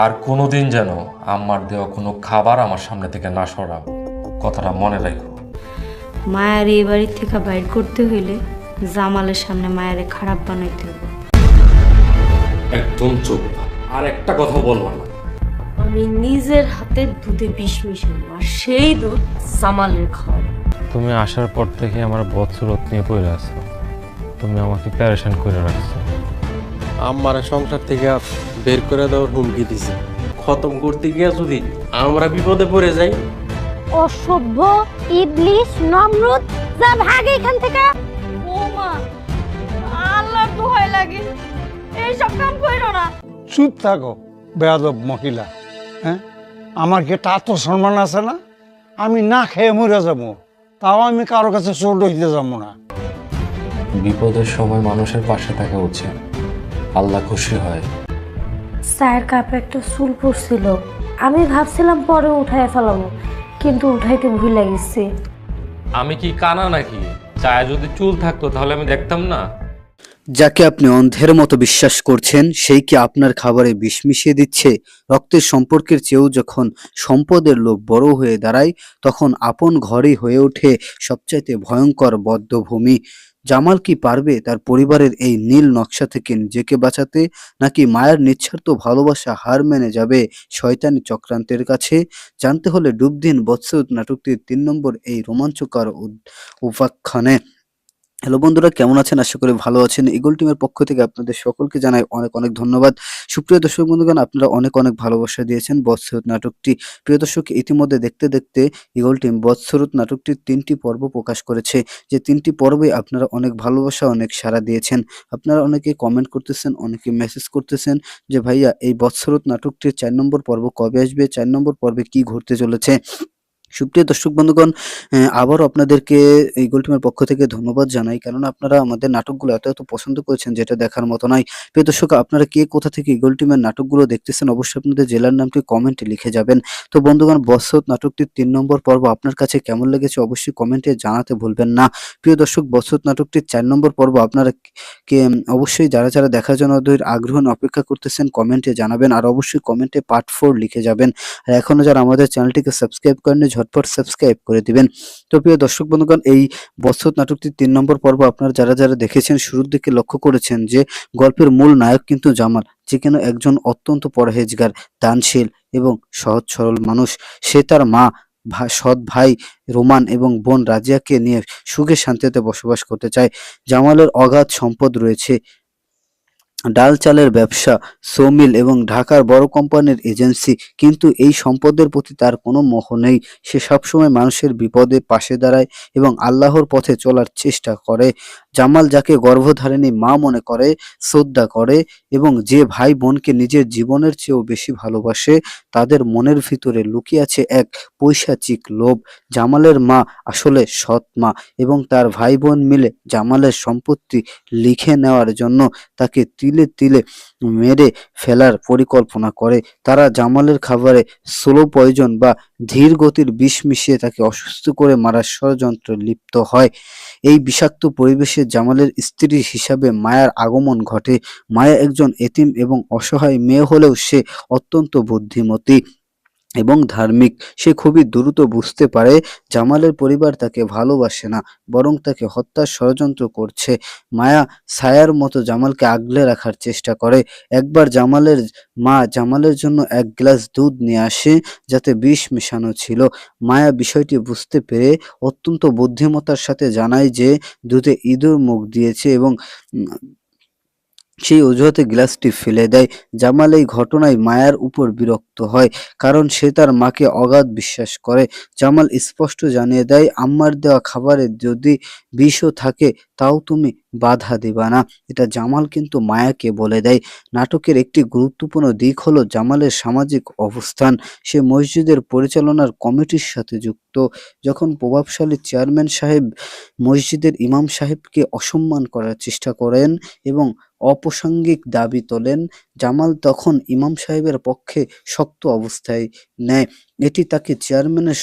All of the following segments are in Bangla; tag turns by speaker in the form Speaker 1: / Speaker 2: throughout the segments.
Speaker 1: আর কোনোদিন যেন আমার দেওয়া কোনো খাবার আমার সামনে থেকে না সরাও, কথাটা মনে রাখো।
Speaker 2: মায়ের এই বাড়ি থেকে বাইর করতে হইলে জামালের সামনে মায়েরে খারাপ বানাইতে হবে।
Speaker 1: একদম চুপ, আর একটা কথা বললাম না।
Speaker 2: আমি নিজের হাতে দুধে বিষ মিশাবো, আর সেই দুধ জামালের খাওয়াবো।
Speaker 3: তুমি আসার পর থেকে আমার বৎসরত নিয়ে পড়ে আছো, তুমি আমাকে প্যারেশান করে রাখছো।
Speaker 4: আমার সংসার থেকে বের করে দেওয়ার হুমকি দিছে। খতম করতে গিয়ে যদি আমরা বিপদে পড়ে যাই।
Speaker 5: অসভ্য ইবলিশ নমরুদ, যা ভাগ এখান থেকে।
Speaker 2: বৌমা, আল্লাহর দোহাই লাগে, এইসব কাম কইরো না।
Speaker 6: চুপ থাকো বেয়াদব মহিলা। হ্যাঁ, আমার কি একটা আত্মসম্মান আছে না? আমি না খেয়ে মরে যাবো, তাও আমি কারো কাছে চোর হইতে যাবো না।
Speaker 1: বিপদের সময় মানুষের পাশে থাকা উচিত, আল্লাহ খুশি হয়।
Speaker 5: চায়ের কাপে একটা চুল পড়ছিল, আমি ভাবছিলাম পরে উঠায় ফেলাবো, কিন্তু উঠাইতে ভুলে গেছি।
Speaker 3: আমি কি কানা নাকি? চায়ে যদি চুল থাকতো তাহলে আমি দেখতাম না।
Speaker 7: যাকে আপনি অন্ধের মতো বিশ্বাস করছেন সেই কি আপনার খাবারে বিষ মিশিয়ে দিচ্ছে? রক্তের সম্পর্কের চেয়েও যখন সম্পদের লোভ বড় হয়ে দাঁড়ায়, তখন আপন ঘরই হয়ে ওঠে সবচাইতে ভয়ঙ্কর বদ্ধভূমি। জামাল কি পারবে তার পরিবারের এই নীল নকশা থেকে নিজেকে বাঁচাতে, নাকি মায়ের নিঃস্বার্থ ভালোবাসা হার মেনে যাবে শয়তানি চক্রান্তের কাছে? জানতে হলে ডুব দিন বৎসরত নাটকটির ৩ নম্বর এই রোমাঞ্চকর উপাখ্যানে। হ্যালো বন্ধুরা, কেমন আছেন? আশা করি ভালো আছেন। ইগল টিমের পক্ষ থেকে আপনাদের সকলকে জানাই অনেক অনেক ধন্যবাদ। সুপ্রিয় দর্শক বন্ধুগণ, আপনারা অনেক অনেক ভালোবাসা দিয়েছেন বৎসরত নাটকটি। প্রিয় দর্শক, ইতিমধ্যে দেখতে দেখতে ইগল টিম বৎসরত নাটকটির ৩টি পর্ব প্রকাশ করেছে। যে ৩টি পর্বে আপনারা অনেক ভালোবাসা, অনেক সাড়া দিয়েছেন। আপনারা অনেকে কমেন্ট করতেছেন, অনেকে মেসেজ করতেছেন যে ভাইয়া এই বৎসরত নাটকটির ৪ নম্বর পর্ব কবে আসবে, ৪ নম্বর পর্বে কি ঘটতে চলেছে। সুপ্রিয় দর্শক বন্ধুগণ, আবারও আপনাদেরকে এই গোল টিমের পক্ষ থেকে ধন্যবাদ জানাই, কারণ আপনারা আমাদের নাটকগুলো এত পছন্দ করেছেন যেটা দেখার মতো নয়। প্রিয় দর্শক, আপনারা কে কোথা থেকে ইগল টিমের নাটকগুলো দেখতেছেন অবশ্যই আপনাদের জেলার নামটি কমেন্টে লিখে যাবেন। তো বন্ধুগণ, বৎসরত নাটকটির ৩ নম্বর পর্ব আপনার কাছে কেমন লেগেছে অবশ্যই কমেন্টে জানাতে ভুলবেন না। প্রিয় দর্শক, বৎসরত নাটকটির ৪ নম্বর পর্ব আপনারা কে অবশ্যই যারা যারা দেখার জন্য আগ্রহ নিয়ে অপেক্ষা করতেছেন কমেন্টে জানাবেন, আর অবশ্যই কমেন্টে পার্ট 4 লিখে যাবেন। আর এখনো যারা আমাদের চ্যানেলটিকে সাবস্ক্রাইব করেননি ঝটপট সাবস্ক্রাইব করে দিবেন। তো প্রিয় দর্শক বন্ধুগণ, এই বৎসরত নাটকটির ৩ নম্বর পর্ব আপনারা যারা যারা দেখেছেন শুরুর দিকে লক্ষ্য করেছেন যে গল্পের মূল নায়ক কিন্তু জামাল, যে কিনা একজন অত্যন্ত পরহেজগার, দানশীল এবং সহজ সরল মানুষ। সে তার মা, সৎ ভাই রোমান এবং বোন রাজিয়াকে নিয়ে সুখে শান্তিতে বসবাস করতে চায়। জামালের অগাধ সম্পদ রয়েছে, ডাল চালের ব্যবসা, সৌমিল এবং ঢাকার বড় কোম্পানির এজেন্সি, কিন্তু এই সম্পদের প্রতি তার কোনো মোহ নেই। সে সবসময় মানুষের বিপদে পাশে দাঁড়ায় এবং আল্লাহর পথে চলার চেষ্টা করে। জামাল যাকে গর্ভধারিণী মা মনে করে, শ্রদ্ধা করে এবং যে ভাই বোনকে নিজের জীবনের চেয়েও বেশি ভালোবাসে, তাদের মনের ভিতরে লুকিয়ে আছে এক পৈশাচিক লোভ। জামালের মা আসলে সৎ মা এবং তার ভাই বোন মিলে জামালের সম্পত্তি লিখে নেওয়ার জন্য তাকে তিলে তিলে মেরে ফেলার পরিকল্পনা করে। তারা জামালের খাবারে স্লো পয়জন বা ধীর গতির বিষ মিশিয়ে তাকে অসুস্থ করে মারার ষড়যন্ত্রে লিপ্ত হয়। এই বিষাক্ত পরিবেশে জামালের স্ত্রী হিসাবে মায়ার আগমন ঘটে। মায়া একজন এতিম এবং অসহায় মেয়ে হলেও সে অত্যন্ত বুদ্ধিমতী এবং ধার্মিক। সে খুবই দ্রুত বুঝতে পারে জামালের পরিবার তাকে ভালোবাসে না, বরং তাকে হত্যার ষড়যন্ত্র করছে। মায়া ছায়ার মতো জামালকে আগলে রাখার চেষ্টা করে। একবার জামালের মা জামালের জন্য ১ গ্লাস দুধ নিয়ে আসে যাতে বিষ মেশানো ছিল। মায়া বিষয়টি বুঝতে পেরে অত্যন্ত বুদ্ধিমত্তার সাথে জানায় যে দুধে ইঁদুর মুখ দিয়েছে এবং সেই অজুহাতে গ্লাসটি ফেলে দেয়। জামাল এই ঘটনায় মায়ার উপর বিরক্ত হয়, কারণ সে তার মাকে অগাধ বিশ্বাস করে। জামাল স্পষ্ট জানিয়ে দেয়, আম্মার দেওয়া খাবারে যদি বিষও থাকে তাও তুমি বাধা দিবা না। এটা জামাল কিন্তু মায়াকে বলে দেয়। নাটকের একটি গুরুত্বপূর্ণ দিক হলো জামালের সামাজিক অবস্থান। সে মসজিদের পরিচালনার কমিটির সাথে যুক্ত। যখন প্রভাবশালী চেয়ারম্যান সাহেব মসজিদের ইমাম সাহেবকে অসম্মান করার চেষ্টা করেন এবং অপ্রাসঙ্গিক দাবি তোলেন, জামাল তখন ইমাম সাহেবের পক্ষে শক্ত অবস্থায় নেয়। এটি তাকে চেয়ারম্যানের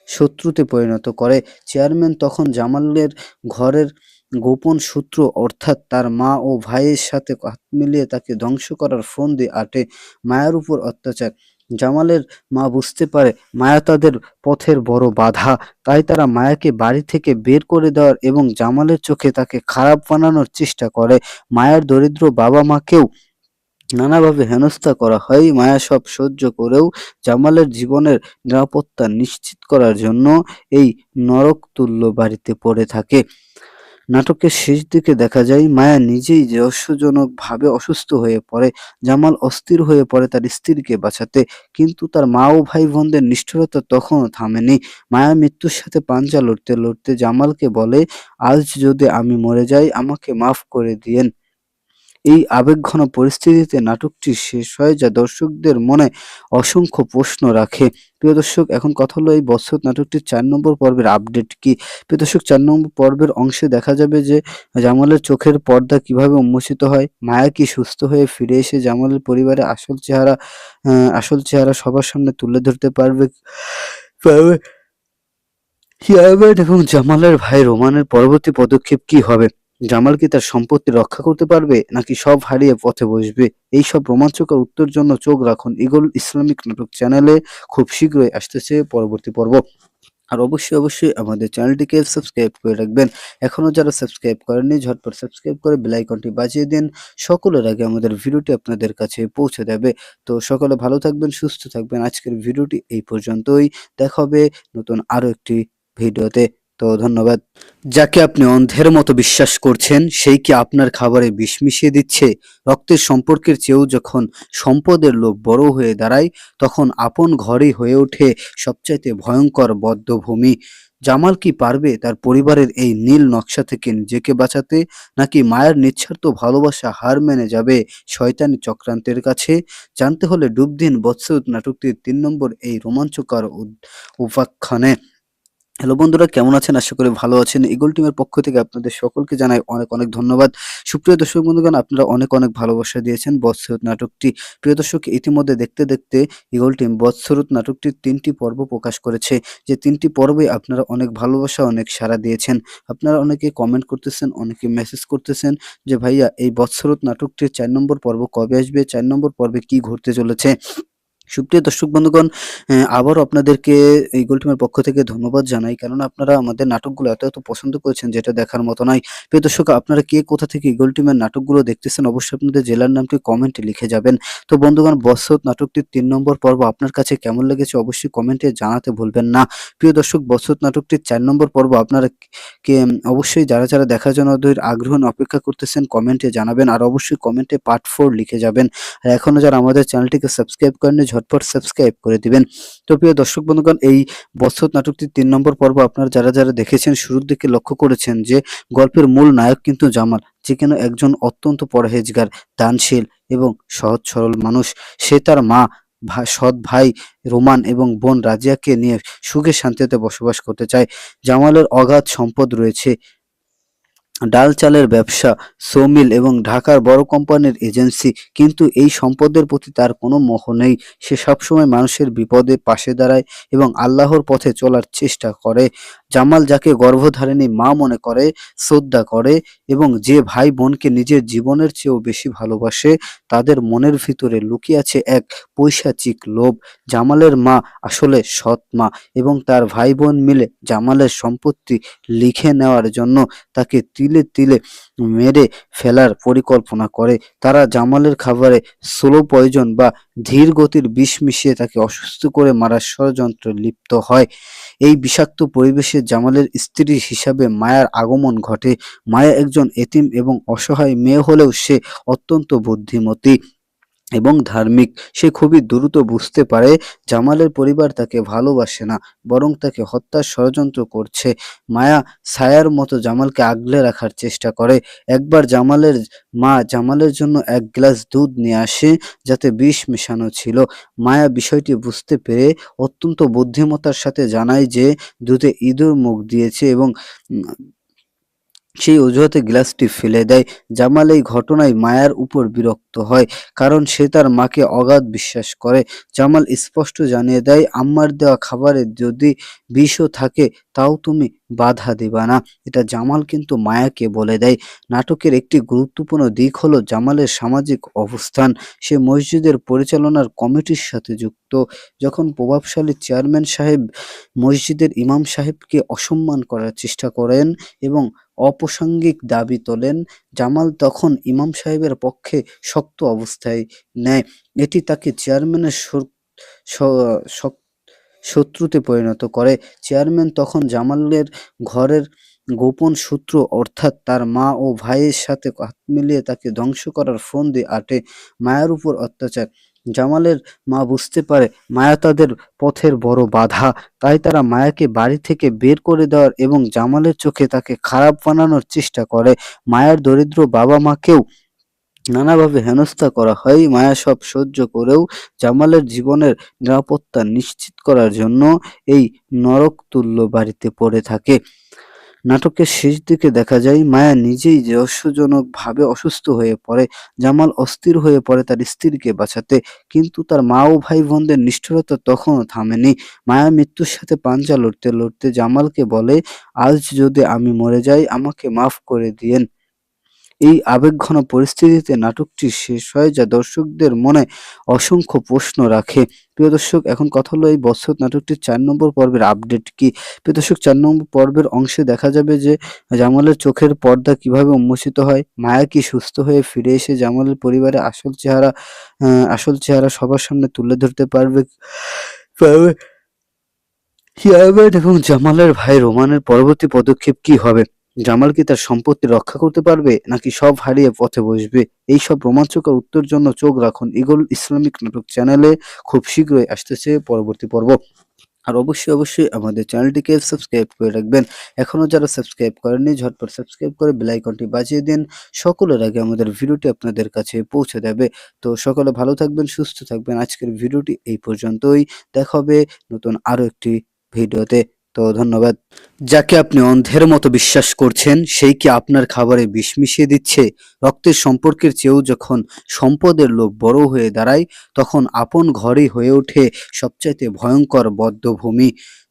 Speaker 7: শত্রুতে পরিণত করে। চেয়ারম্যান তখন জামালের ঘরের গোপন সূত্র অর্থাৎ তার মা ও ভাইয়ের সাথে হাত মিলিয়ে তাকে ধ্বংস করার ফন্দি আঁটে। মায়ার উপর অত্যাচার। জামালের মা বুঝতে পারে মায়া তাদের পথের বড় বাধা, তাই তারা মায়াকে বাড়ি থেকে বের করে দেওয়ার এবং জামালের চোখে তাকে খারাপ বানানোর চেষ্টা করে। মায়ার দরিদ্র বাবা মাকেও নানাভাবে হেনস্থা করা হয়। মায়া সব সহ্য করেও জামালের জীবনের নিরাপত্তা নিশ্চিত করার জন্য এই নরকতুল্য বাড়িতে পড়ে থাকে। নাটকের শেষ দিকে দেখা যায় মায়া নিজেই রহস্যজনকভাবে অসুস্থ হয়ে পড়ে। জামাল অস্থির হয়ে পড়ে তার স্ত্রীকে বাঁচাতে, কিন্তু তার মা ও ভাই বোনদের নিষ্ঠুরতা তখনও থামেনি। মায়া মৃত্যুর সাথে পাঞ্জা লড়তে লড়তে জামালকে বলে, আজ যদি আমি মরে যাই আমাকে মাফ করে দিয়েন। এই আবেগঘন পরিস্থিতিতে নাটকটি শেষ হয়, যা দর্শকদের মনে অসংখ্য প্রশ্ন রাখে। প্রিয় দর্শক, এখন কথা হলো এই বছর নাটকটির 4 নম্বর পর্বের আপডেট কি। প্রিয় দর্শক, 4 নম্বর পর্বের অংশে দেখা যাবে যে জামালের চোখের পর্দা কিভাবে উন্মোচিত হয়, মায়া কি সুস্থ হয়ে ফিরে এসে জামালের পরিবারের আসল চেহারা সবার সামনে তুলে ধরতে পারবে পারবে চেয়ারম্যান এবং জামালের ভাই রোমানের পরবর্তী পদক্ষেপ কি হবে। জামাল কি তার সম্পত্তি রক্ষা করতে পারবে নাকি সব হারিয়ে পথে বসবে? এই সব রোমাঞ্চকর উত্তর জন্য চোখ রাখুন ইগল ইসলামিক নাটক চ্যানেলে। খুব শীঘ্রই আসতেছে পরবর্তী পর্ব। আর অবশ্যই আমাদের চ্যানেলটিকে সাবস্ক্রাইব করে রাখবেন। এখনো যারা সাবস্ক্রাইব করেননি ঝটপট সাবস্ক্রাইব করে বেল আইকনটি বাজিয়ে দিন। সকলের আগে আমাদের ভিডিওটি আপনাদের কাছে পৌঁছে দেবে। তো সকলে ভালো থাকবেন, সুস্থ থাকবেন। আজকের ভিডিওটি এই পর্যন্তই। দেখা হবে নতুন আরো একটি ভিডিওতে। তো ধন্যবাদ। যাকে আপনি অন্ধের মতো বিশ্বাস করছেন সেই কি আপনার খাবারে বিষ মিশিয়ে দিচ্ছে? রক্তের সম্পর্কের চেয়েও যখন সম্পদের লোভ বড় হয়ে দাঁড়ায় তখন আপন ঘরই হয়ে ওঠে সবচাইতে ভয়ঙ্কর বধ্যভূমি। জামাল কি পারবে তার পরিবারের এই নীল নকশা থেকে নিজেকে বাঁচাতে, নাকি মায়ের নিঃস্বার্থ ভালোবাসা হার মেনে যাবে শয়তানি চক্রান্তের কাছে? জানতে হলে ডুব দিন বৎসরত নাটকটির 3 নম্বর এই রোমাঞ্চকর উপাখ্যানে। হ্যালো বন্ধুরা, কেমন আছেন? আশা করি ভালো আছেন। ইগল টিমের পক্ষ থেকে আপনাদের সকলকে জানাই অনেক ধন্যবাদ। সুপ্রিয় দর্শক বন্ধুগণ, আপনারা অনেক ভালোবাসা দিয়েছেন বৎসরত নাটকটি। প্রিয় দর্শক, ইতিমধ্যে দেখতে ইগল টিম বৎসরত নাটকটির 3টি পর্ব প্রকাশ করেছে। যে 3টি পর্বে আপনারা অনেক ভালোবাসা, অনেক সাড়া দিয়েছেন। আপনারা অনেকে কমেন্ট করতেছেন, অনেকে মেসেজ করতেছেন যে ভাইয়া এই বৎসরত নাটকটির 4 নম্বর পর্ব কবে আসবে, 4 নম্বর পর্বে কি ঘটতে চলেছে। সুপ্রিয় দর্শক বন্ধুগণ, আবারও আপনাদেরকে ইগল টিমের পক্ষ থেকে ধন্যবাদ জানাই, কারণ আপনারা আমাদের নাটকগুলো এত পছন্দ করেছেন যেটা দেখার মতো নয়। প্রিয় দর্শক, আপনারা কে কোথা থেকে ইগল টিমের নাটকগুলো দেখতেছেন অবশ্যই আপনাদের জেলার নামটি কমেন্টে লিখে যাবেন। তো বন্ধুগণ, বৎসরত নাটকটির 3 নম্বর পর্ব আপনার কাছে কেমন লেগেছে অবশ্যই কমেন্টে জানাতে ভুলবেন না। প্রিয় দর্শক, বৎসরত নাটকটির 4 নম্বর পর্ব আপনারা কে অবশ্যই যারা দেখার জন্য ওদের আগ্রহ নিয়ে অপেক্ষা করতেছেন কমেন্টে জানাবেন, আর অবশ্যই কমেন্টে পার্ট 4 লিখে যাবেন। আর এখনো যারা আমাদের চ্যানেলটিকে সাবস্ক্রাইব করেননি ঝটপট সাবস্ক্রাইব করে দিবেন। তো প্রিয় দর্শক বন্ধুগণ, এই বৎসরত নাটকটির 3 নম্বর পর্ব আপনারা যারা দেখেছেন শুরুর দিকে লক্ষ্য করেছেন যে গল্পের মূল নায়ক কিন্তু জামাল, যে কিনা একজন অত্যন্ত পরহেজগার, দানশীল এবং সহজ সরল মানুষ। সে তার মা, সৎ ভাই রোমান এবং বোন রাজিয়াকে নিয়ে সুখে শান্তিতে বসবাস করতে চায়। জামালের অগাধ সম্পদ রয়েছে, ডাল চালের ব্যবসা, সৌমিল এবং ঢাকার বড় কোম্পানির এজেন্সি, কিন্তু এই সম্পদের প্রতি তার কোনো মোহ নেই। সে সবসময় মানুষের বিপদে পাশে দাঁড়ায় এবং আল্লাহর পথে চলার চেষ্টা করে। জামাল যাকে গর্ভধারিণী মা মনে করে, শ্রদ্ধা করে এবং যে ভাই বোনকে নিজের জীবনের চেয়েও বেশি ভালোবাসে, তাদের মনের ভিতরে লুকিয়ে আছে এক পৈশাচিক লোভ। জামালের মা আসলে সৎ মা এবং তার ভাই বোন মিলে জামালের সম্পত্তি লিখে নেওয়ার জন্য তাকে তিলে মেরে ফেলার পরিকল্পনা করে। তারা জামালের খাবারে স্লো পয়জন বা ধীর গতির বিষ মিশিয়ে তাকে অসুস্থ করে মারার ষড়যন্ত্রে লিপ্ত হয়। এই বিষাক্ত পরিবেশে জামালের স্ত্রী হিসাবে মায়ার আগমন ঘটে। মায়া একজন এতিম এবং অসহায় মেয়ে হলেও সে অত্যন্ত বুদ্ধিমতী এবং ধার্মিক। সে খুবই দ্রুত বুঝতে পারে জামালের পরিবার তাকে ভালোবাসে না, বরং তাকে হত্যার ষড়যন্ত্র করছে। মায়া ছায়ার মতো জামালকে আগলে রাখার চেষ্টা করে। একবার জামালের মা জামালের জন্য 1 গ্লাস দুধ নিয়ে আসে যাতে বিষ মেশানো ছিল। মায়া বিষয়টি বুঝতে পেরে অত্যন্ত বুদ্ধিমত্তার সাথে জানায় যে দুধে ইঁদুর মুখ দিয়েছে এবং সেই অজুহাতে গ্লাসটি ফেলে দেয়। জামাল এই ঘটনায় মায়ার উপর বিরক্ত হয়, কারণ সে তার মাকে অগাধ বিশ্বাস করে। জামাল স্পষ্ট জানিয়ে দেয়, আম্মার দেওয়া খাবারে যদি বিষও থাকে তাও তুমি বাধা দিবা না। এটা জামাল কিন্তু মায়াকে বলে দেয়। নাটকের একটি গুরুত্বপূর্ণ দিক হলো জামালের সামাজিক অবস্থান। সে মসজিদের পরিচালনার কমিটির সাথে যুক্ত। যখন প্রভাবশালী চেয়ারম্যান সাহেব মসজিদের ইমাম সাহেবকে অসম্মান করার চেষ্টা করেন এবং অপ্রাসঙ্গিক দাবি তোলেন, জামাল তখন ইমাম সাহেবের পক্ষে শক্ত অবস্থায় নেয়। এটি তাকে চেয়ারম্যানের শত্রুতে পরিণত করে। চেয়ারম্যান তখন জামালের ঘরের গোপন সূত্র অর্থাৎ তার মা ও ভাইয়ের সাথে হাত মিলিয়ে তাকে ধ্বংস করার ফন্দি আঁটে। মায়ের উপর অত্যাচার। জামালের মা বুঝতে পারে মায়া তাদের পথের বড় বাধা, তাই তারা মায়াকে বাড়ি থেকে বের করে দেওয়ার এবং জামালের চোখে তাকে খারাপ বানানোর চেষ্টা করে। মায়ার দরিদ্র বাবা মাকেও নানাভাবে হেনস্থা করা হয়। মায়া সব সহ্য করেও জামালের জীবনের নিরাপত্তা নিশ্চিত করার জন্য এই নরকতুল্য বাড়িতে পড়ে থাকে। নাটকের শেষ দিকে দেখা যায় মায়া নিজেই রহস্যজনকভাবে অসুস্থ হয়ে পড়ে। জামাল অস্থির হয়ে পড়ে তার স্ত্রীকে বাঁচাতে, কিন্তু তার মা ও ভাই বোনদের নিষ্ঠুরতা তখনও থামেনি। মায়া মৃত্যুর সাথে পাঞ্জা লড়তে লড়তে জামালকে বলে, আজ যদি আমি মরে যাই আমাকে মাফ করে দিয়েন। এই আবেগঘন পরিস্থিতিতে নাটকটি শেষ হয়, যা দর্শকদের মনে অসংখ্য প্রশ্ন রাখে। প্রিয় দর্শক, এখন কথা হলো এই বছর নাটকটির 4 নম্বর পর্বের আপডেট কি। প্রিয় দর্শক, 4 নম্বর পর্বের অংশে দেখা যাবে যে জামালের চোখের পর্দা কিভাবে উন্মোচিত হয়, মায়া কি সুস্থ হয়ে ফিরে এসে জামালের পরিবারের আসল চেহারা সবার সামনে তুলে ধরতে পারবে চেয়ারম্যান এবং জামালের ভাই রোমানের পরবর্তী পদক্ষেপ কি হবে। জামাল কি তার সম্পত্তি রক্ষা করতে পারবে নাকি সব হারিয়ে পথে বসবে? এই সব রোমাঞ্চকর উত্তর জন্য চোখ রাখুন ইগল ইসলামিক নাটক চ্যানেলে। খুব শীঘ্রই আসতেছে পরবর্তী পর্ব। আর অবশ্যই আমাদের চ্যানেলটিকে সাবস্ক্রাইব করে রাখবেন। এখনো যারা সাবস্ক্রাইব করেননি ঝটপট সাবস্ক্রাইব করে বেল আইকনটি বাজিয়ে দিন। সকলের আগে আমাদের ভিডিওটি আপনাদের কাছে পৌঁছে দেবে। তো সকলে ভালো থাকবেন, সুস্থ থাকবেন। আজকের ভিডিওটি এই পর্যন্তই। দেখা হবে নতুন আরো একটি ভিডিওতে। তো ধন্যবাদ। যাকে আপনি অন্ধের মতো বিশ্বাস করছেন সেই কি আপনার খাবারে বিষ মিশিয়ে দিচ্ছে? রক্তের সম্পর্কের চেয়েও যখন সম্পদের লোভ বড় হয়ে দাঁড়ায় তখন আপন ঘরই হয়ে ওঠে সবচাইতে ভয়ঙ্কর বধ্যভূমি।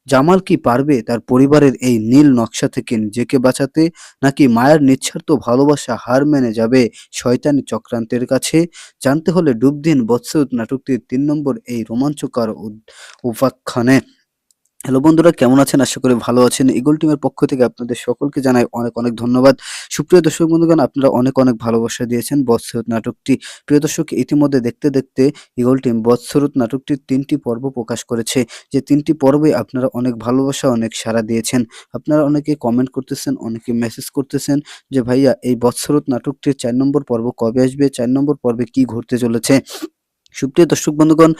Speaker 7: জামাল কি পারবে তার পরিবারের এই নীল নকশা থেকে নিজেকে বাঁচাতে, নাকি মায়ের নিঃস্বার্থ ভালোবাসা হার মেনে যাবে শয়তানি চক্রান্তের কাছে? জানতে হলে ডুব দিন বৎসরত নাটকটির 3 নম্বর এই রোমাঞ্চকর উপাখ্যানে। হ্যালো বন্ধুরা, কেমন আছেন? আশা করি ভালো আছেন। ইগল টিমের পক্ষ থেকে আপনাদের সকলকে জানাই অনেক ধন্যবাদ। সুপ্রিয় দর্শক বন্ধুগণ, আপনারা অনেক ভালোবাসা দিয়েছেন বৎসরত নাটকটি। প্রিয় দর্শক, ইতিমধ্যে দেখতে ইগল টিম বৎসরত নাটকটির 3টি পর্ব প্রকাশ করেছে। যে 3টি পর্বে আপনারা অনেক ভালোবাসা, অনেক সাড়া দিয়েছেন। আপনারা অনেকে কমেন্ট করতেছেন, অনেকে মেসেজ করতেছেন যে ভাইয়া এই বৎসরত নাটকটির 4 নম্বর পর্ব কবে আসবে, 4 নম্বর পর্বে কি ঘটতে চলেছে। সুপ্রিয় দর্শক বন্ধুগণ,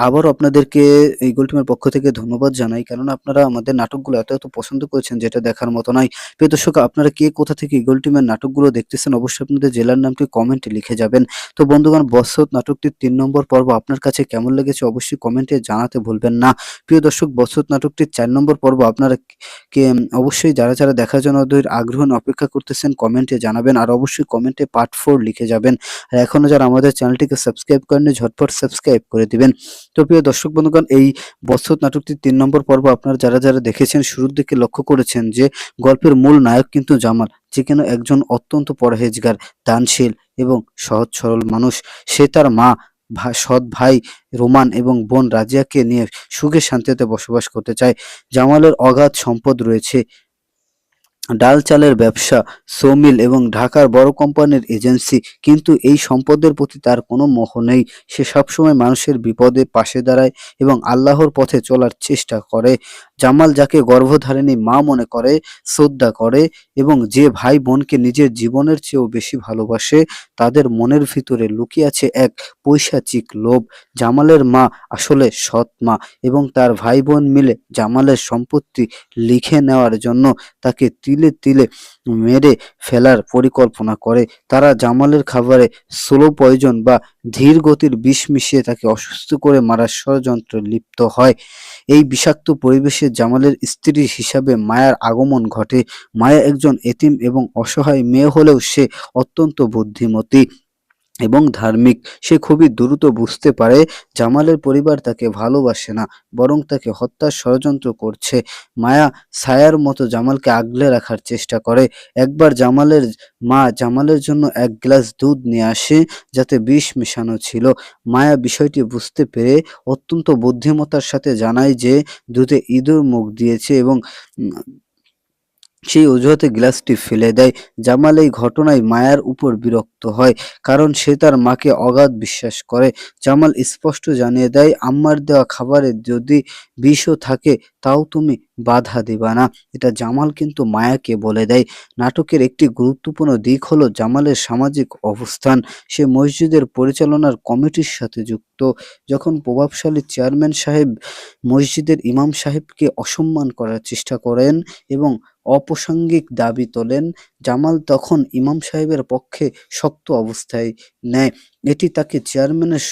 Speaker 7: আবারও আপনাদেরকে এই গোল টিমের পক্ষ থেকে ধন্যবাদ জানাই, কারণ আপনারা আমাদের নাটকগুলো এত পছন্দ করেছেন যেটা দেখার মতো নয়। প্রিয় দর্শক, আপনারা কে কোথা থেকে ইগল টিমের নাটকগুলো দেখতেছেন অবশ্যই আপনাদের জেলার নামটি কমেন্টে লিখে যাবেন। তো বন্ধুগণ, বৎসরত নাটকটির 3 নম্বর পর্ব আপনার কাছে কেমন লেগেছে অবশ্যই কমেন্টে জানাতে ভুলবেন না। প্রিয় দর্শক, বৎসরত নাটকটির 4 নম্বর পর্ব আপনারা অবশ্যই যারা দেখার জন্য আগ্রহ নিয়ে অপেক্ষা করতেছেন কমেন্টে জানাবেন, আর অবশ্যই কমেন্টে পার্ট 4 লিখে যাবেন। আর এখনো যারা আমাদের চ্যানেলটিকে সাবস্ক্রাইব করেননি ঝটপট সাবস্ক্রাইব করে দিবেন। তো প্রিয় দর্শক বন্ধুগণ, এই বৎসরত নাটকটির 3 নম্বর পর্ব আপনারা যারা দেখেছেন শুরুর দিকে লক্ষ্য করেছেন যে গল্পের মূল নায়ক কিন্তু জামাল, যে কিনা একজন অত্যন্ত পরহেজগার, দানশীল এবং সহজ সরল মানুষ। সে তার মা, সৎ ভাই রোমান এবং বোন রাজিয়াকে নিয়ে সুখে শান্তিতে বসবাস করতে চায়। জামালের অগাধ সম্পদ রয়েছে, ডাল চালের ব্যবসা, সৌমিল এবং ঢাকার বড় কোম্পানির এজেন্সি, কিন্তু এই সম্পদের প্রতি তার কোনো মোহ নেই। সে সবসময় মানুষের বিপদে পাশে দাঁড়ায় এবং আল্লাহর পথে চলার চেষ্টা করে। জামাল যাকে গর্ভধারিণী মা মনে করে, শ্রদ্ধা করে এবং যে ভাই বোনকে নিজের জীবনের চেয়েও বেশি ভালোবাসে, তাদের মনের ভিতরে লুকিয়ে আছে এক পৈশাচিক লোভ। জামালের মা আসলে সৎ মা এবং তার ভাই বোন মিলে জামালের সম্পত্তি লিখে নেওয়ার জন্য তাকে তিলে তিলে মেরে ফেলার পরিকল্পনা করে। তারা জামালের খাবারে স্লো পয়জন বা ধীর গতির বিষ মিশিয়ে তাকে অসুস্থ করে মারার ষড়যন্ত্রে লিপ্ত হয়। এই বিষাক্ত পরিবেশে জামালের স্ত্রী হিসাবে মায়ার আগমন ঘটে। মায়া একজন এতিম এবং অসহায় মেয়ে হলেও সে অত্যন্ত বুদ্ধিমতী এবং ধার্মিক। সে খুবই দ্রুত বুঝতে পারে জামালের পরিবার তাকে ভালোবাসে না, বরং তাকে হত্যার ষড়যন্ত্র করছে। মায়া ছায়ার মতো জামালকে আগলে রাখার চেষ্টা করে। একবার জামালের মা জামালের জন্য এক গ্লাস দুধ নিয়ে আসে যাতে বিষ মেশানো ছিল। মায়া বিষয়টি বুঝতে পেরে অত্যন্ত বুদ্ধিমত্তার সাথে জানায় যে দুধে ইঁদুর মুখ দিয়েছে এবং সেই অজুহাতে গ্লাসটি ফেলে দেয়। জামাল এই ঘটনায় মায়ার উপর বিরক্ত হয়, কারণ সে তার মাকে অগাধ বিশ্বাস করে। জামাল স্পষ্ট জানিয়ে দেয়, আম্মার দেওয়া খাবারে যদি বিষও থাকে তাও তুমি বাধা দিবা না। এটা জামাল কিন্তু মায়াকে বলে দেয়। নাটকের একটি গুরুত্বপূর্ণ দিক হলো জামালের সামাজিক অবস্থান। সে মসজিদের পরিচালনার কমিটির সাথে যুক্ত। যখন প্রভাবশালী চেয়ারম্যান সাহেব মসজিদের ইমাম সাহেবকে অসম্মান করার চেষ্টা করেন এবং অপ্রাসঙ্গিক দাবি তোলেন, জামাল তখন ইমাম সাহেবের পক্ষে শক্ত অবস্থায় নেয়। এটি তাকে চেয়ারম্যানের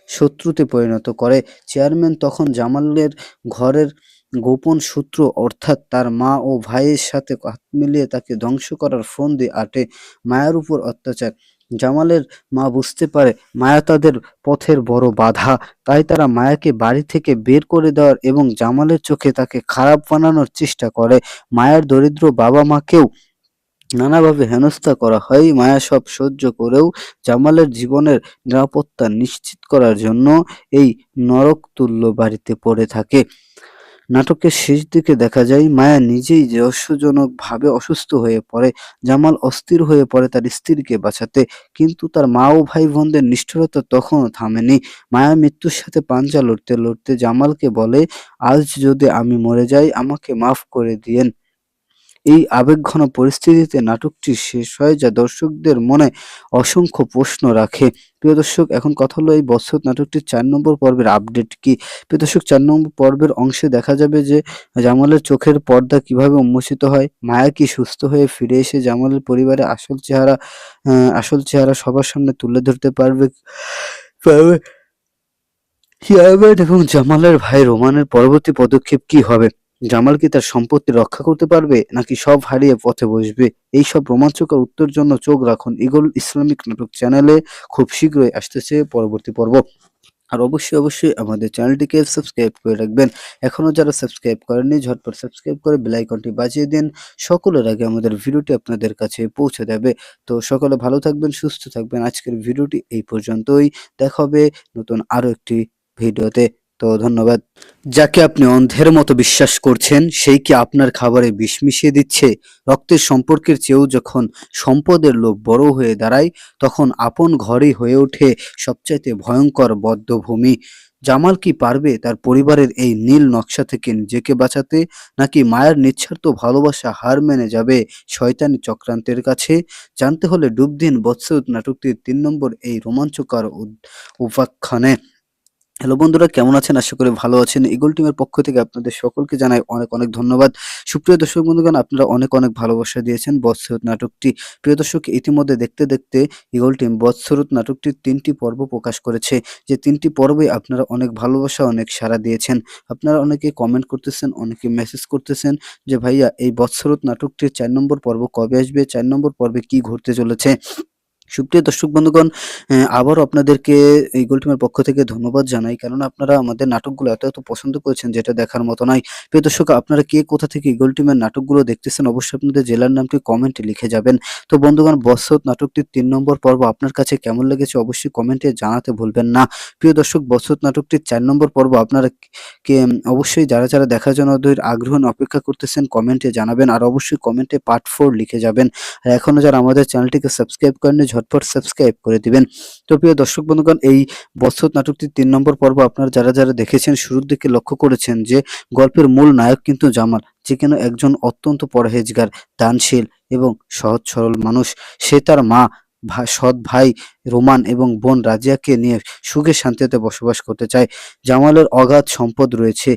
Speaker 7: শত্রুতে পরিণত করে। চেয়ারম্যান তখন জামালের ঘরের গোপন সূত্র অর্থাৎ তার মা ও ভাইয়ের সাথে হাত মিলিয়ে তাকে ধ্বংস করার ফন্দি আঁটে। মায়ার উপর অত্যাচার। জামালের মা বুঝতে পারে মায়া তাদের পথের বড় বাধা, তাই তারা মায়াকে বাড়ি থেকে বের করে দেওয়ার এবং জামালের চোখে তাকে খারাপ বানানোর চেষ্টা করে। মায়ার দরিদ্র বাবা মাকেও নানাভাবে হেনস্থা করা হয়। মায়া সব সহ্য করেও জামালের জীবনের নিরাপত্তা নিশ্চিত করার জন্য এই নরকতুল্য বাড়িতে পড়ে থাকে। নাটকের শেষ দিকে দেখা যায় মায়া নিজেই রহস্যজনকভাবে অসুস্থ হয়ে পড়ে। জামাল অস্থির হয়ে পড়ে তার স্ত্রীকে বাঁচাতে, কিন্তু তার মা ও ভাই বোনদের নিষ্ঠুরতা তখনও থামেনি। মায়া মৃত্যুর সাথে পাঞ্জা লড়তে লড়তে জামালকে বলে, আজ যদি আমি মরে যাই আমাকে মাফ করে দিয়েন। এই আবেগঘন পরিস্থিতিতে নাটকটি শেষ হয়, যা দর্শকদের মনে অসংখ্য প্রশ্ন রাখে। প্রিয় দর্শক, এখন কথা হলো এই বৎসর নাটকটির 4 নম্বর পর্বের আপডেট কি। প্রিয় দর্শক, 4 নম্বর পর্বের অংশে দেখা যাবে যে জামালের চোখের পর্দা কিভাবে উন্মোচিত হয়, মায়া কি সুস্থ হয়ে ফিরে এসে জামালের পরিবারের আসল চেহারা সবার সামনে তুলে ধরতে পারবে চেয়ারম্যান এবং জামালের ভাই রোমানের পরবর্তী পদক্ষেপ কি হবে। জামাল কি তার সম্পত্তি রক্ষা করতে পারবে নাকি সব হারিয়ে পথে বসবে? এই সব রোমাঞ্চকর উত্তর জন্য চোখ রাখুন ইগল ইসলামিক নাটক চ্যানেলে। খুব শীঘ্রই আসতেছে পরবর্তী পর্ব। আর অবশ্যই আমাদের চ্যানেলটিকে সাবস্ক্রাইব করে রাখবেন। এখনো যারা সাবস্ক্রাইব করেননি ঝটপট সাবস্ক্রাইব করে বেল আইকনটি বাজিয়ে দিন। সকলের আগে আমাদের ভিডিওটি আপনাদের কাছে পৌঁছে যাবে। তো সকলে ভালো থাকবেন, সুস্থ থাকবেন। আজকের ভিডিওটি এই পর্যন্তই। দেখা হবে নতুন আরো একটি ভিডিওতে। তো ধন্যবাদ। যাকে আপনি অন্ধের মতো বিশ্বাস করছেন সেই কি আপনার খাবারে বিষ মিশিয়ে দিচ্ছে? রক্তের সম্পর্কের চেয়েও যখন সম্পদের লোভ বড় হয়ে দাঁড়ায় তখন আপন ঘরই হয়ে ওঠে সবচাইতে ভয়ঙ্কর বদ্ধভূমি। জামাল কি পারবে তার পরিবারের এই নীল নকশা থেকে নিজেকে বাঁচাতে, নাকি মায়ের নিঃস্বার্থ ভালোবাসা হার মেনে যাবে শয়তানি চক্রান্তের কাছে? জানতে হলে ডুব দিন বৎসর নাটকটির 3 নম্বর এই রোমাঞ্চকর উপাখ্যানে। হ্যালো বন্ধুরা, কেমন আছেন? আশা করি ভালো আছেন। ইগল টিমের পক্ষ থেকে আপনাদের সকলকে জানাই অনেক ধন্যবাদ। সুপ্রিয় দর্শক বন্ধুগণ, আপনারা অনেক ভালোবাসা দিয়েছেন বৎসরত নাটকটি। প্রিয় দর্শক, ইতিমধ্যে দেখতে ইগল টিম বৎসরত নাটকটির 3টি পর্ব প্রকাশ করেছে। যে 3টি পর্বে আপনারা অনেক ভালোবাসা, অনেক সাড়া দিয়েছেন। আপনারা অনেকে কমেন্ট করতেছেন, অনেকে মেসেজ করতেছেন যে ভাইয়া এই বৎসরত নাটকটির 4 নম্বর পর্ব কবে আসবে, 4 নম্বর পর্বে কি ঘটতে চলেছে। সুপ্রিয় দর্শক বন্ধুগণ, আবারও আপনাদেরকে ইগল টিমের পক্ষ থেকে ধন্যবাদ জানাই, কারণ আপনারা আমাদের নাটকগুলো এত পছন্দ করেছেন যেটা দেখার মতো নয়। প্রিয় দর্শক, আপনারা কে কোথা থেকে ইগল টিমের নাটকগুলো দেখতেছেন অবশ্যই আপনাদের জেলার নামটি কমেন্টে লিখে যাবেন। তো বন্ধুগণ, বৎসরত নাটকটির 3 নম্বর পর্ব আপনার কাছে কেমন লেগেছে অবশ্যই কমেন্টে জানাতে ভুলবেন না। প্রিয় দর্শক, বৎসরত নাটকটির 4 নম্বর পর্ব আপনারা কে অবশ্যই যারা দেখার জন্য আগ্রহ অপেক্ষা করতেছেন কমেন্টে জানাবেন, আর অবশ্যই কমেন্টে পার্ট 4 লিখে যাবেন। আর এখনো যারা আমাদের চ্যানেলটিকে সাবস্ক্রাইব করেননি ঝটপট সাবস্ক্রাইব করে দিবেন। তো প্রিয় দর্শক বন্ধুগণ, এই বৎসরত নাটকটির 3 নম্বর পর্ব আপনারা যারা দেখেছেন শুরুর দিকে লক্ষ্য করেছেন যে গল্পের মূল নায়ক কিন্তু জামাল, যে কিনা একজন অত্যন্ত পরহেজগার, দানশীল এবং সহজ সরল মানুষ। সে তার মা, সৎ ভাই রোমান এবং বোন রাজিয়াকে নিয়ে সুখে শান্তিতে বসবাস করতে চায়। জামালের অগাধ সম্পদ রয়েছে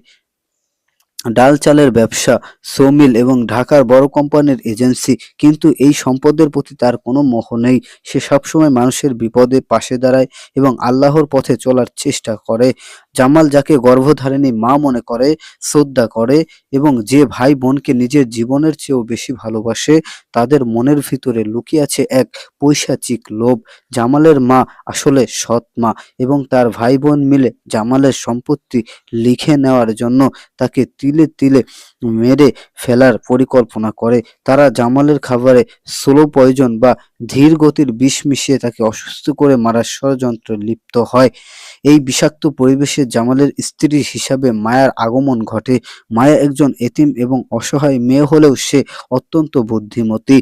Speaker 7: ডাল চালের ব্যবসা, সমিল এবং ঢাকার বড় কোম্পানির এজেন্সি, কিন্তু এই সম্পদের প্রতি তার কোনো মোহ নেই। সে সবসময় মানুষের বিপদে পাশে দাঁড়ায় এবং আল্লাহর পথে চলার চেষ্টা করে। জামাল যাকে গর্ভধারিণী মা মনে করে, শ্রদ্ধা করে এবং যে ভাই বোনকে নিজের জীবনের চেয়েও বেশি ভালোবাসে, তাদের মনের ভিতরে লুকিয়ে আছে এক পৈশাচিক লোভ। জামালের মা আসলে সৎ মা এবং তার ভাই বোন মিলে জামালের সম্পত্তি লিখে নেওয়ার জন্য তাকে তিলে তিলে মেরে ফেলার পরিকল্পনা করে। তারা জামালের খাবারে স্লো পয়জন বা ধীর গতির বিষ মিশিয়ে তাকে অসুস্থ করে মারার ষড়যন্ত্রে লিপ্ত হয়। এই বিষাক্ত পরিবেশে জামালের স্ত্রী হিসাবে মায়ার আগমন ঘটে। মায়া একজন এতিম এবং অসহায় মেয়ে হলেও সে অত্যন্ত বুদ্ধিমতী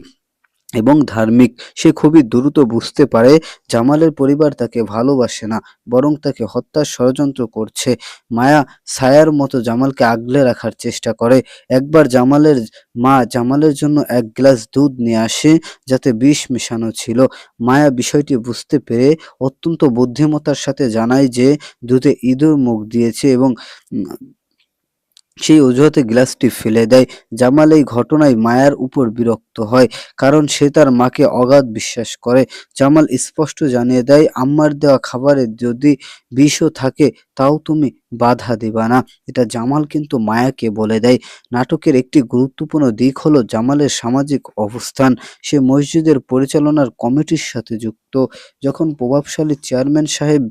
Speaker 7: এবং ধার্মিক। সে খুবই দ্রুত বুঝতে পারে জামালের পরিবার তাকে ভালোবাসে না, বরং তাকে হত্যার ষড়যন্ত্র করছে। মায়া ছায়ার মতো জামালকে আগলে রাখার চেষ্টা করে। একবার জামালের মা জামালের জন্য এক গ্লাস দুধ নিয়ে আসে যাতে বিষ মেশানো ছিল। মায়া বিষয়টি বুঝতে পেরে অত্যন্ত বুদ্ধিমত্তার সাথে জানায় যে দুধে ইঁদুর মুখ দিয়েছে এবং উম, সেই অজুহাতে গ্লাসটি ফেলে দেয়। জামাল এই ঘটনায় মায়ার উপর বিরক্ত হয়, কারণ সে তার মাকে অগাধ বিশ্বাস করে। জামাল স্পষ্ট জানিয়ে দেয়, আম্মার দেওয়া খাবারে যদি বিষও থাকে তাও তুমি বাধা দিবা না। এটা জামাল কিন্তু মায়াকে বলে দেয়। নাটকের একটি গুরুত্বপূর্ণ দিক হলো জামালের সামাজিক অবস্থান। সে মসজিদের পরিচালনার কমিটির সাথে যুক্ত। যখন প্রভাবশালী চেয়ারম্যান সাহেব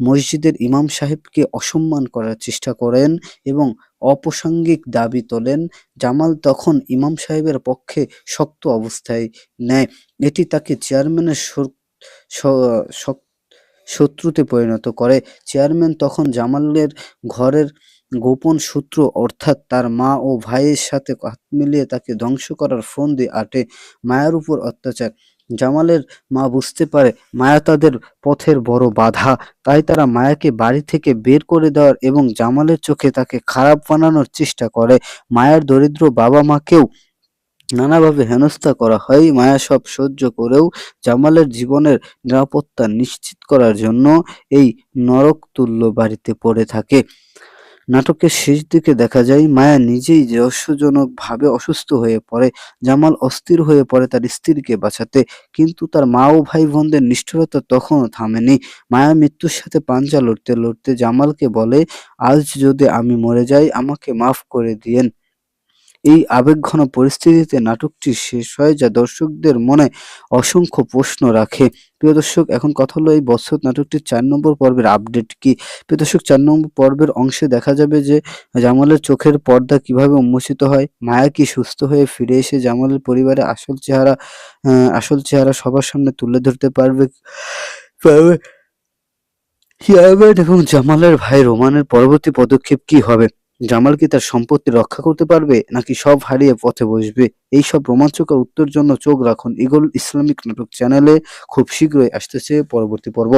Speaker 7: মসজিদের ইমাম সাহেবকে অসম্মান করার চেষ্টা করেন এবং অপ্রাসঙ্গিক দাবি তোলেন, জামাল তখন ইমাম সাহেবের পক্ষে শক্ত অবস্থায় নেয়। এটি তাকে চেয়ারম্যানের শত্রুতে পরিণত করে। চেয়ারম্যান তখন জামালের ঘরের গোপন সূত্র অর্থাৎ তার মা ও ভাইয়ের সাথে হাত মিলিয়ে তাকে ধ্বংস করার ফন্দি আঁটে। মায়ের উপর অত্যাচার। জামালের মা বুঝতে পারে মায়া তাদের পথের বড় বাধা, তাই তারা মায়াকে বাড়ি থেকে বের করে দেওয়ার এবং জামালের চোখে তাকে খারাপ বানানোর চেষ্টা করে। মায়ের দরিদ্র বাবা মাকেও নানাভাবে হেনস্থা করা হয়। মায়া সব সহ্য করেও জামালের জীবনের নিরাপত্তা নিশ্চিত করার জন্য এই নরকতুল্য বাড়িতে পড়ে থাকে। নাটকের শেষ দিকে দেখা যায় মায়া নিজেই রহস্যজনকভাবে অসুস্থ হয়ে পড়ে। জামাল অস্থির হয়ে পড়ে তার স্ত্রীকে বাঁচাতে, কিন্তু তার মা ও ভাই বোনদের নিষ্ঠুরতা তখনও থামেনি। মায়া মৃত্যুর সাথে পাঞ্জা লড়তে লড়তে জামালকে বলে, আজ যদি আমি মরে যাই আমাকে মাফ করে দিয়েন। এই আবেগঘন পরিস্থিতিতে নাটকটি শেষ হয়, যা দর্শকদের মনে অসংখ্য প্রশ্ন রাখে। প্রিয় দর্শক, এখন কথা হলো এই বছর নাটকটির 4 নম্বর পর্বের আপডেট কি। প্রিয় দর্শক, 4 নম্বর পর্বের অংশে দেখা যাবে যে জামালের চোখের পর্দা কিভাবে উন্মোচিত হয়, মায়া কি সুস্থ হয়ে ফিরে এসে জামালের পরিবারের আসল চেহারা সবার সামনে তুলে ধরতে পারবে চেয়ারম্যান এবং জামালের ভাই রোমানের পরবর্তী পদক্ষেপ কি হবে। জামাল কি তার সম্পত্তি রক্ষা করতে পারবে নাকি সব হারিয়ে পথে বসবে? এই সব রোমাঞ্চকর উত্তর জন্য চোখ রাখুন ইগল ইসলামিক নাটক চ্যানেলে। খুব শীঘ্রই আসতেছে পরবর্তী পর্ব।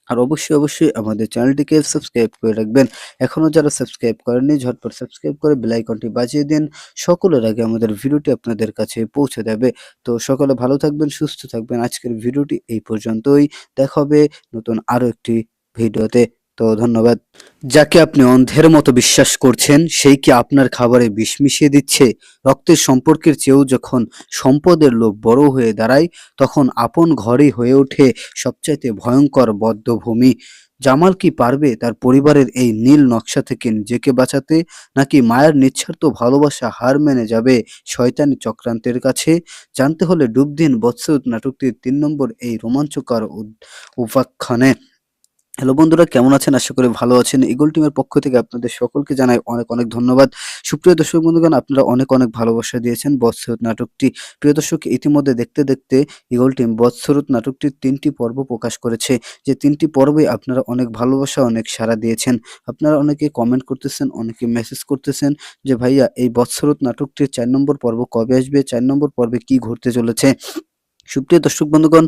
Speaker 7: আর অবশ্যই আমাদের চ্যানেলটিকে সাবস্ক্রাইব করে রাখবেন। এখনো যারা সাবস্ক্রাইব করেননি ঝটপট সাবস্ক্রাইব করে বেল আইকনটি বাজিয়ে দিন। সকলের আগে আমাদের ভিডিওটি আপনাদের কাছে পৌঁছে দেবে। তো সকলে ভালো থাকবেন, সুস্থ থাকবেন। আজকের ভিডিওটি এই পর্যন্তই। দেখা হবে নতুন আরো একটি ভিডিওতে। তো ধন্যবাদ। যাকে আপনি অন্ধের মতো বিশ্বাস করছেন সেই কি আপনার খাবারে বিষ মিশিয়ে দিচ্ছে? রক্তের সম্পর্কের চেয়েও যখন সম্পদের লোভ বড় হয়ে দাঁড়ায়, তখন আপন ঘরই হয়ে ওঠে সবচাইতে ভয়ঙ্কর বধ্যভূমি। জামাল কি পারবে তার পরিবারের এই নীল নকশা থেকে নিজেকে বাঁচাতে, নাকি মায়ের নিঃস্বার্থ ভালোবাসা হার মেনে যাবে শয়তানি চক্রান্তের কাছে? জানতে হলে ডুব দিন বৎসরত নাটকটির 3 নম্বর এই রোমাঞ্চকর উপাখ্যানে। হ্যালো বন্ধুরা, কেমন আছেন? আশা করি ভালো আছেন। ইগল টিমের পক্ষ থেকে আপনাদের সকলকে জানাই অনেক অনেক ধন্যবাদ। সুপ্রিয় দর্শক বন্ধুগণ, আপনারা অনেক অনেক ভালোবাসা দিয়েছেন বৎসরত নাটকটি। প্রিয় দর্শক, ইতিমধ্যে দেখতে দেখতে ইগল টিম বৎসরত নাটকটির 3টি পর্ব প্রকাশ করেছে। যে 3টি পর্বে আপনারা অনেক ভালোবাসা, অনেক সাড়া দিয়েছেন। আপনারা অনেকে কমেন্ট করতেছেন, অনেকে মেসেজ করতেছেন যে ভাইয়া এই বৎসরত নাটকটির 4 নম্বর পর্ব কবে আসবে, 4 নম্বর পর্বে কি ঘটতে চলেছে। সুপ্রিয় দর্শক বন্ধুগণ,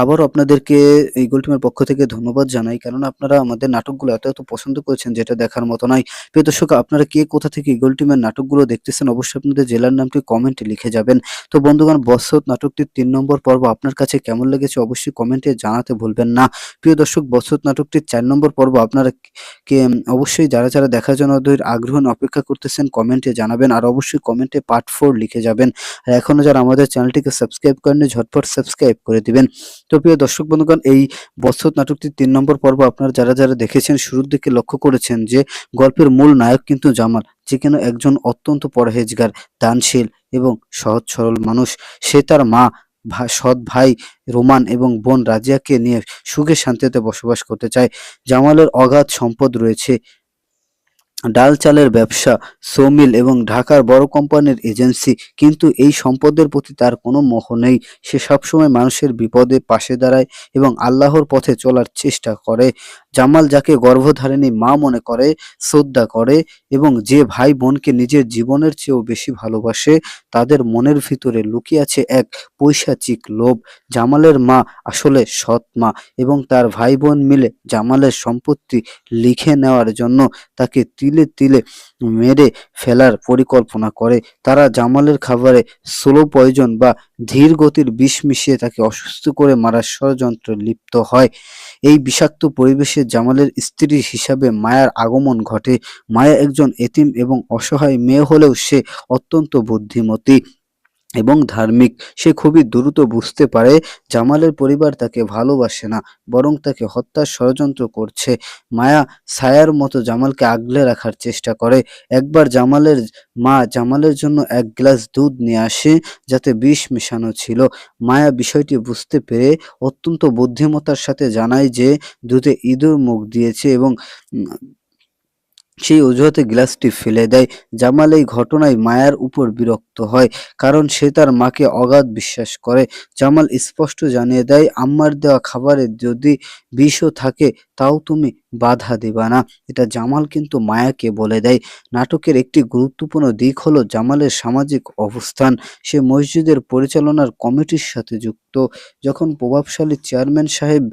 Speaker 7: আবারও আপনাদেরকে এই গোল টিমের পক্ষ থেকে ধন্যবাদ জানাই, কারণ আপনারা আমাদের নাটকগুলো এত পছন্দ করেছেন যেটা দেখার মতো নয়। প্রিয় দর্শক, আপনারা কে কোথা থেকে এই গোল টিমের নাটকগুলো দেখতেছেন অবশ্যই আপনাদের জেলার নামটি কমেন্টে লিখে যাবেন। তো বন্ধুগণ, বৎসত নাটকটির 3 নম্বর পর্ব আপনার কাছে কেমন লেগেছে অবশ্যই কমেন্টে জানাতে ভুলবেন না। প্রিয় দর্শক, বৎসত নাটকটির 4 নম্বর পর্ব আপনারা কে অবশ্যই যারা যারা দেখার জন্য ওদের আগ্রহ নিয়ে অপেক্ষা করতেছেন কমেন্টে জানাবেন, আর অবশ্যই কমেন্টে পার্ট 4 লিখে যাবেন। আর এখনো যারা আমাদের চ্যানেলটিকে সাবস্ক্রাইব করেননি ঝটপট সাবস্ক্রাইব করে দিবেন। তো প্রিয় দর্শক বন্ধুগণ, এই বৎসত নাটকটির 3 নম্বর পর্ব আপনারা যারা যারা দেখেছেন শুরুর দিকে লক্ষ্য করেছেন যে গল্পের মূল নায়ক কিন্তু জামাল, যে কিনা একজন অত্যন্ত পরহেজগার, দানশীল এবং সহজ সরল মানুষ। সে তার মা, সৎ ভাই রোমান এবং বোন রাজিয়াকে নিয়ে সুখে শান্তিতে বসবাস করতে চায়। জামালের অগাধ সম্পদ রয়েছে, ডাল চালের ব্যবসা, সো-মিল এবং ঢাকার বড় কোম্পানির এজেন্সি, কিন্তু এই সম্পদের প্রতি তার কোনো মোহ নেই। সে সবসময় মানুষের বিপদে পাশে দাঁড়ায় এবং আল্লাহর পথে চলার চেষ্টা করে। জামাল যাকে গর্ভধারিণী মা মনে করে, শ্রদ্ধা করে এবং যে ভাই বোনকে নিজের জীবনের চেয়েও বেশি ভালোবাসে, তাদের মনের ভিতরে লুকিয়ে আছে এক পৈশাচিক লোভ। জামালের মা আসলে সৎ মা এবং তার ভাই বোন মিলে জামালের সম্পত্তি লিখে নেওয়ার জন্য তাকে তিলে তিলে মেরে ফেলার পরিকল্পনা করে। তারা জামালের খাবারে স্লো পয়জন বা ধীর গতির বিষ মিশিয়ে তাকে অসুস্থ করে মারার ষড়যন্ত্রে লিপ্ত হয়। এই বিষাক্ত পরিবেশে জামালের স্ত্রী হিসাবে মায়ার আগমন ঘটে। মায়া একজন এতিম এবং অসহায় মেয়ে হলেও সে অত্যন্ত বুদ্ধিমতী এবং ধার্মিক। সে খুবই দ্রুত বুঝতে পারে জামালের পরিবার তাকে ভালোবাসে না, বরং তাকে হত্যার ষড়যন্ত্র করছে। মায়া ছায়ার মতো জামালকে আগলে রাখার চেষ্টা করে। একবার জামালের মা জামালের জন্য 1 গ্লাস দুধ নিয়ে আসে যাতে বিষ মেশানো ছিল। মায়া বিষয়টি বুঝতে পেরে অত্যন্ত বুদ্ধিমত্তার সাথে জানায় যে দুধে ইঁদুর মুখ দিয়েছে এবং সেই অজুহাতে গ্লাসটি ফেলে দেয়। জামাল এই ঘটনায় মায়ার উপর বিরক্ত হয়, কারণ সে তার মাকে অগাধ বিশ্বাস করে। জামাল স্পষ্ট জানিয়ে দেয়, আম্মার দেওয়া খাবারে যদি বিষও থাকে তাও তুমি বাধা দিবা না। এটা জামাল কিন্তু মায়াকে বলে দেয়। নাটকের একটি গুরুত্বপূর্ণ দিক হলো জামালের সামাজিক অবস্থান। সে মসজিদের পরিচালনার কমিটির সাথে যুক্ত। যখন প্রভাবশালী চেয়ারম্যান সাহেব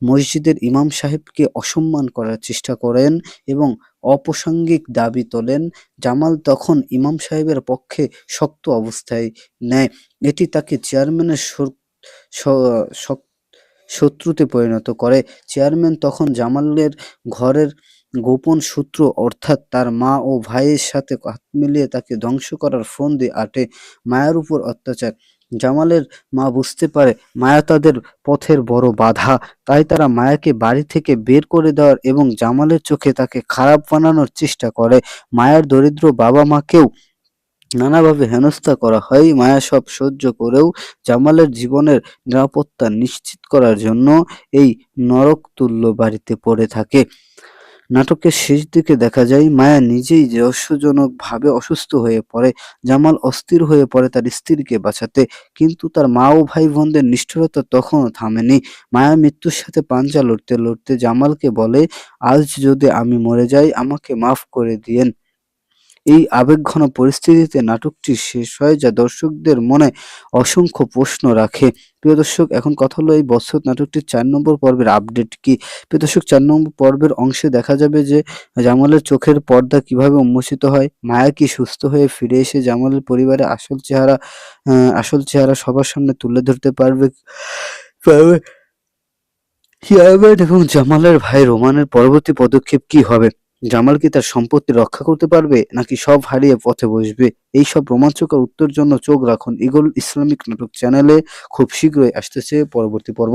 Speaker 7: মসজিদের ইমাম সাহেবকে অসম্মান করার চেষ্টা করেন এবং অপ্রাসঙ্গিক দাবি তোলেন, জামাল তখন ইমাম সাহেবের পক্ষে শক্ত অবস্থায় নেয়। এটি তাকে চেয়ারম্যানের শত্রুতে পরিণত করে। চেয়ারম্যান তখন জামালের ঘরের গোপন সূত্র অর্থাৎ তার মা ও ভাইয়ের সাথে হাত মিলিয়ে তাকে ধ্বংস করার ফন্দি আঁটে। মায়ার উপর অত্যাচার। জামালের মা বুঝতে পারে মায়া তাদের পথের বড় বাধা, তাই তারা মায়াকে বাড়ি থেকে বের করে দেওয়ার এবং জামালের চোখে তাকে খারাপ বানানোর চেষ্টা করে। মায়ার দরিদ্র বাবা মাকেও নানাভাবে হেনস্থা করা হয়। মায়া সব সহ্য করেও জামালের জীবনের নিরাপত্তা নিশ্চিত করার জন্য এই নরকতুল্য বাড়িতে পড়ে থাকে। নাটকের শেষ দিকে দেখা যায় মায়া নিজেই রহস্যজনকভাবে অসুস্থ হয়ে পড়ে। জামাল অস্থির হয়ে পড়ে তার স্ত্রীকে বাঁচাতে, কিন্তু তার মা ও ভাই বোনদের নিষ্ঠুরতা তখনও থামেনি। মায়া মৃত্যুর সাথে পাঞ্জা লড়তে লড়তে জামালকে বলে, আজ যদি আমি মরে যাই আমাকে মাফ করে দিয়েন। এই আবেগঘন পরিস্থিতিতে নাটকটি শেষ হয়, যা দর্শকদের মনে অসংখ্য প্রশ্ন রাখে। প্রিয় দর্শক, এখন কথা হলো এই বৎসত নাটকটির 4 নম্বর পর্বের আপডেট কি। প্রিয় দর্শক, 4 নম্বর পর্বের অংশে দেখা যাবে যে জামালের চোখের পর্দা কিভাবে উন্মোচিত হয়, মায়া কি সুস্থ হয়ে ফিরে এসে জামালের পরিবারের আসল চেহারা সবার সামনে তুলে ধরতে পারবে চেয়ারম্যান এবং জামালের ভাই রোমানের পরবর্তী পদক্ষেপ কি হবে। জামাল কি তার সম্পত্তি রক্ষা করতে পারবে নাকি সব হারিয়ে পথে বসবে? এই সব রোমাঞ্চকর উত্তর জন্য চোখ রাখুন ইগল ইসলামিক নাটক চ্যানেলে। খুব শীঘ্রই আসতেছে পরবর্তী পর্ব।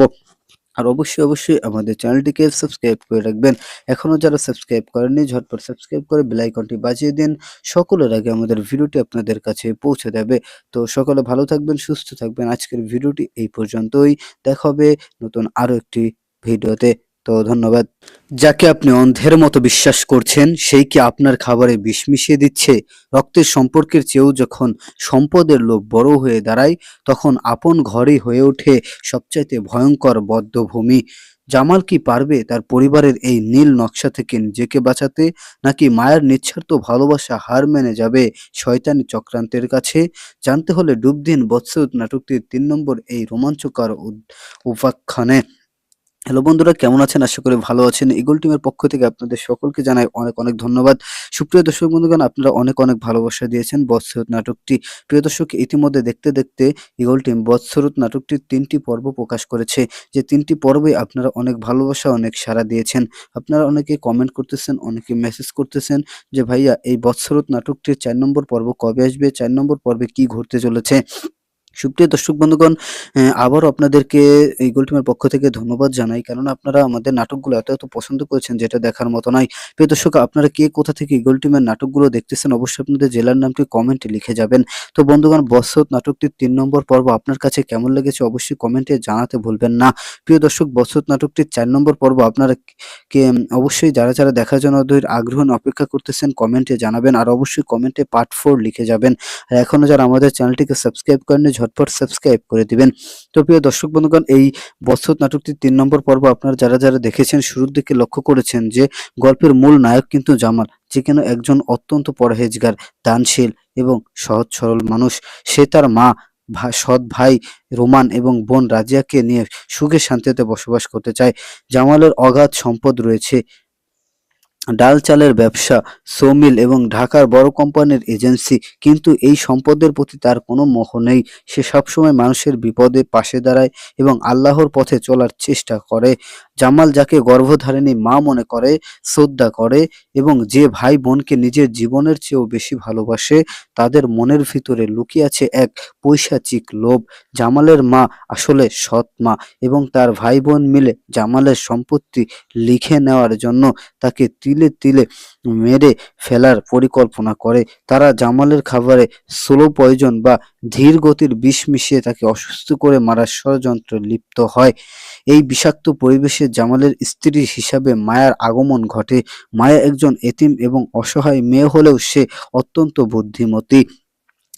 Speaker 7: আর অবশ্যই আমাদের চ্যানেলটিকে সাবস্ক্রাইব করে রাখবেন। এখনো যারা সাবস্ক্রাইব করেননি ঝটপট সাবস্ক্রাইব করে বেল আইকনটি বাজিয়ে দিন। সকলের আগে আমাদের ভিডিওটি আপনাদের কাছে পৌঁছে যাবে। তো সকলে ভালো থাকবেন, সুস্থ থাকবেন। আজকের ভিডিওটি এই পর্যন্তই। দেখা হবে নতুন আরো একটি ভিডিওতে। তো ধন্যবাদ। যাকে আপনি অন্ধের মতো বিশ্বাস করছেন সেই কি আপনার খাবারে বিষ মিশিয়ে দিচ্ছে? রক্তের সম্পর্কের চেয়েও যখন সম্পদের লোভ বড় হয়ে দাঁড়ায় তখন আপন ঘরই হয়ে ওঠে সবচাইতে ভয়ঙ্কর বদ্ধভূমি। জামাল কি পারবে তার পরিবারের এই নীল নকশা থেকে নিজেকে বাঁচাতে, নাকি মায়ের নিঃস্বার্থ ভালোবাসা হার মেনে যাবে শয়তানি চক্রান্তের কাছে? জানতে হলে ডুব দিন বৎসরত নাটকটির ৩ নম্বর এই রোমাঞ্চকর উপাখ্যানে। হ্যালো বন্ধুরা, কেমন আছেন? আশা করি ভালো আছেন। ইগল টিমের পক্ষ থেকে আপনাদের সকলকে জানাই অনেক অনেক ধন্যবাদ। সুপ্রিয় দর্শক বন্ধুগণ, আপনারা অনেক অনেক ভালোবাসা দিয়েছেন বৎসরত নাটকটি। প্রিয় দর্শক, ইতিমধ্যে দেখতে দেখতে ইগল টিম বৎসরত নাটকটির ৩টি পর্ব প্রকাশ করেছে। যে ৩টি পর্বে আপনারা অনেক ভালোবাসা, অনেক সাড়া দিয়েছেন। আপনারা অনেকে কমেন্ট করতেছেন, অনেকে মেসেজ করতেছেন যে ভাইয়া এই বৎসরত নাটকটির ৪ নম্বর পর্ব কবে আসবে, ৪ নম্বর পর্বে কি ঘটতে চলেছে। সুপ্রিয় দর্শক বন্ধুগণ, আবারও আপনাদেরকে ইগল টিমের পক্ষ থেকে ধন্যবাদ জানাই, কারণ আপনারা আমাদের নাটকগুলো এত এত পছন্দ করেছেন যেটা দেখার মতো নয়। প্রিয় দর্শক, আপনারা কে কোথা থেকে ইগল টিমের নাটকগুলো দেখতেছেন অবশ্যই আপনাদের জেলার নামটি কমেন্টে লিখে যাবেন। তো বন্ধুগণ, বৎসরত নাটকটির ৩ নম্বর পর্ব আপনার কাছে কেমন লেগেছে অবশ্যই কমেন্টে জানাতে ভুলবেন না। প্রিয় দর্শক, বৎসরত নাটকটির ৪ নম্বর পর্ব আপনারা কে অবশ্যই যারা যারা দেখার জন্য আগ্রহ নিয়ে অপেক্ষা করতেছেন কমেন্টে জানাবেন, আর অবশ্যই কমেন্টে পার্ট 4 লিখে যাবেন। আর এখনো যারা আমাদের চ্যানেলটিকে সাবস্ক্রাইব করেননি ঝটপট সাবস্ক্রাইব করে দিবেন। তো প্রিয় দর্শক বন্ধুগণ, এই বৎসরত নাটকটির ৩ নম্বর পর্ব আপনারা যারা যারা দেখেছেন শুরুর দিকে লক্ষ্য করেছেন যে গল্পের মূল নায়ক কিন্তু জামাল, যে কিনা একজন অত্যন্ত পরহেজগার, দানশীল এবং সহজ সরল মানুষ। সে তার মা, সৎ ভাই রোমান এবং বোন রাজিয়াকে নিয়ে সুখে শান্তিতে বসবাস করতে চায়। জামালের অগাধ সম্পদ রয়েছে, ডাল চালের ব্যবসা, সৌমিল এবং ঢাকার বড় কোম্পানির এজেন্সি, কিন্তু এই সম্পদের প্রতি তার কোনো মোহ নেই। সে সবসময় মানুষের বিপদে পাশে দাঁড়ায় এবং আল্লাহর পথে চলার চেষ্টা করে। জামাল যাকে গর্ভধারিণী মা মনে করে, শ্রদ্ধা করে এবং যে ভাই বোনকে নিজের জীবনের চেয়েও বেশি ভালোবাসে, তাদের মনের ভিতরে লুকিয়ে আছে এক পৈশাচিক লোভ। জামালের মা আসলে সৎ মা এবং তার ভাই বোন মিলে জামালের সম্পত্তি লিখে নেওয়ার জন্য তাকে তিলে তিলে মেরে ফেলার পরিকল্পনা করে। তারা জামালের খাবারে স্লো পয়জন বা ধীর গতির বিষ মিশিয়ে তাকে অসুস্থ করে মারার ষড়যন্ত্রে লিপ্ত হয়। এই বিষাক্ত পরিবেশে জামালের স্ত্রী হিসাবে মায়ার আগমন ঘটে। মায়া একজন এতিম এবং অসহায় মেয়ে হলেও সে অত্যন্ত বুদ্ধিমতী